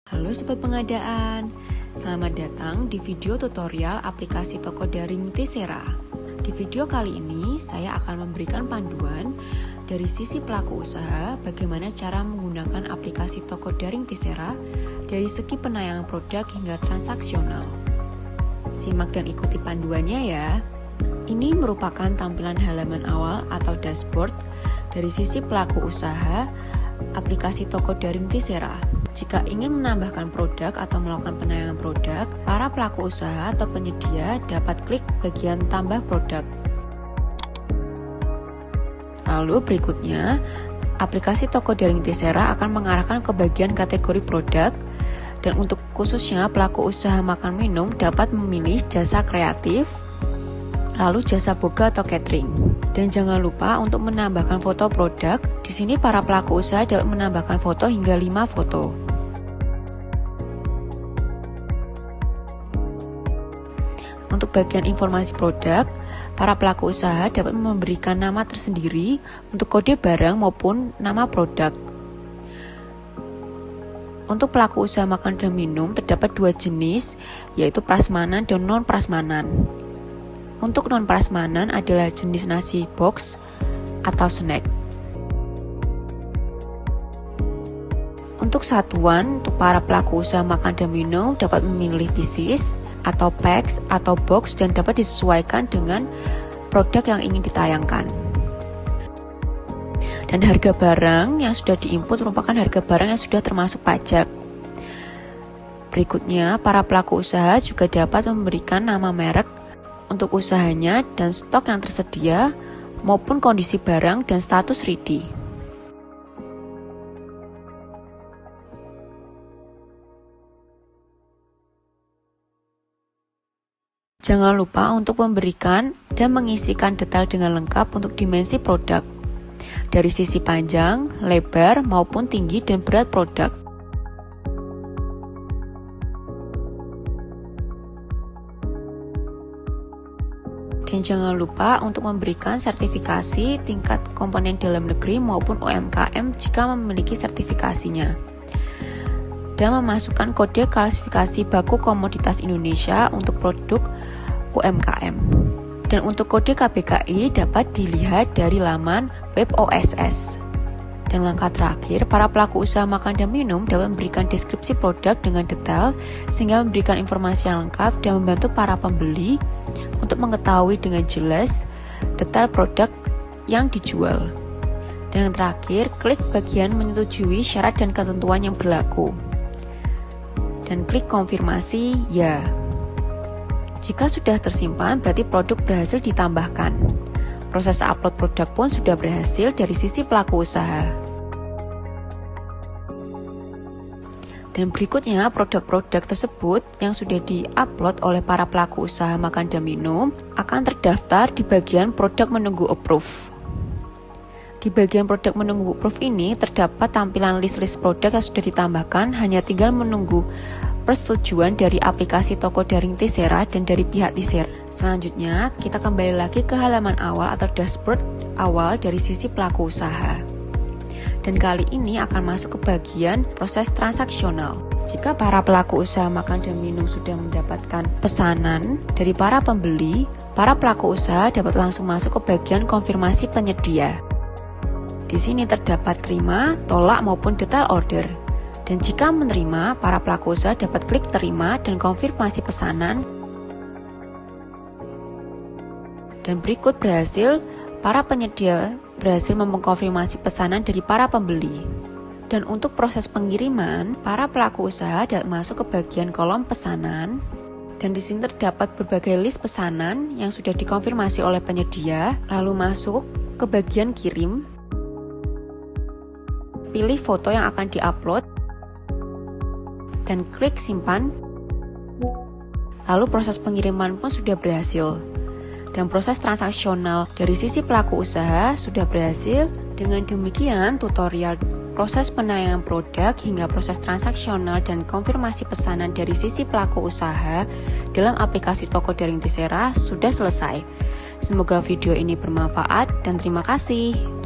Halo Sobat Pengadaan, selamat datang di video tutorial aplikasi toko daring Tixera. Di video kali ini, saya akan memberikan panduan dari sisi pelaku usaha bagaimana cara menggunakan aplikasi toko daring Tixera dari segi penayangan produk hingga transaksional. Simak dan ikuti panduannya ya. Ini merupakan tampilan halaman awal atau dashboard dari sisi pelaku usaha aplikasi toko daring Tixera. Jika ingin menambahkan produk atau melakukan penayangan produk, para pelaku usaha atau penyedia dapat klik bagian tambah produk. Lalu berikutnya, aplikasi toko daring Tixera akan mengarahkan ke bagian kategori produk, dan untuk khususnya pelaku usaha makan minum dapat memilih jasa kreatif, lalu jasa boga atau catering. Dan jangan lupa untuk menambahkan foto produk. Di sini para pelaku usaha dapat menambahkan foto hingga 5 foto. Untuk bagian informasi produk, para pelaku usaha dapat memberikan nama tersendiri untuk kode barang maupun nama produk. Untuk pelaku usaha makan dan minum terdapat 2 jenis, yaitu prasmanan dan non-prasmanan. Untuk non-prasmanan adalah jenis nasi box atau snack. Untuk satuan, untuk para pelaku usaha makan dan minum dapat memilih pieces atau packs atau box dan dapat disesuaikan dengan produk yang ingin ditayangkan. Dan harga barang yang sudah diinput merupakan harga barang yang sudah termasuk pajak. Berikutnya, para pelaku usaha juga dapat memberikan nama merek untuk usahanya dan stok yang tersedia maupun kondisi barang dan status ready. Jangan lupa untuk memberikan dan mengisikan detail dengan lengkap untuk dimensi produk dari sisi panjang, lebar maupun tinggi dan berat produk. Dan jangan lupa untuk memberikan sertifikasi tingkat komponen dalam negeri maupun UMKM jika memiliki sertifikasinya. Dan memasukkan kode klasifikasi baku komoditas Indonesia untuk produk UMKM. Dan untuk kode KBKI dapat dilihat dari laman web OSS. Dan langkah terakhir, para pelaku usaha makan dan minum dapat memberikan deskripsi produk dengan detail sehingga memberikan informasi yang lengkap dan membantu para pembeli untuk mengetahui dengan jelas detail produk yang dijual. Dan yang terakhir, klik bagian menyetujui syarat dan ketentuan yang berlaku. Dan klik konfirmasi ya. Jika sudah tersimpan, berarti produk berhasil ditambahkan. Proses upload produk pun sudah berhasil dari sisi pelaku usaha. Dan berikutnya, produk-produk tersebut yang sudah di-upload oleh para pelaku usaha makan dan minum akan terdaftar di bagian produk menunggu approve. Di bagian produk menunggu approve ini terdapat tampilan list-list produk yang sudah ditambahkan, hanya tinggal menunggu persetujuan dari aplikasi toko daring Tixera dan dari pihak Tixera. Selanjutnya, kita kembali lagi ke halaman awal atau dashboard awal dari sisi pelaku usaha. Dan kali ini akan masuk ke bagian proses transaksional. Jika para pelaku usaha makan dan minum sudah mendapatkan pesanan dari para pembeli, para pelaku usaha dapat langsung masuk ke bagian konfirmasi penyedia. Di sini terdapat terima, tolak maupun detail order. Dan jika menerima, para pelaku usaha dapat klik terima dan konfirmasi pesanan. Dan berikut berhasil, para penyedia berhasil mengkonfirmasi pesanan dari para pembeli. Dan untuk proses pengiriman, para pelaku usaha dapat masuk ke bagian kolom pesanan. Dan di sini terdapat berbagai list pesanan yang sudah dikonfirmasi oleh penyedia, lalu masuk ke bagian kirim. Pilih foto yang akan diupload dan klik simpan. Lalu proses pengiriman pun sudah berhasil. Dan proses transaksional dari sisi pelaku usaha sudah berhasil. Dengan demikian, tutorial proses penayangan produk hingga proses transaksional dan konfirmasi pesanan dari sisi pelaku usaha dalam aplikasi toko daring Tixera sudah selesai. Semoga video ini bermanfaat dan terima kasih.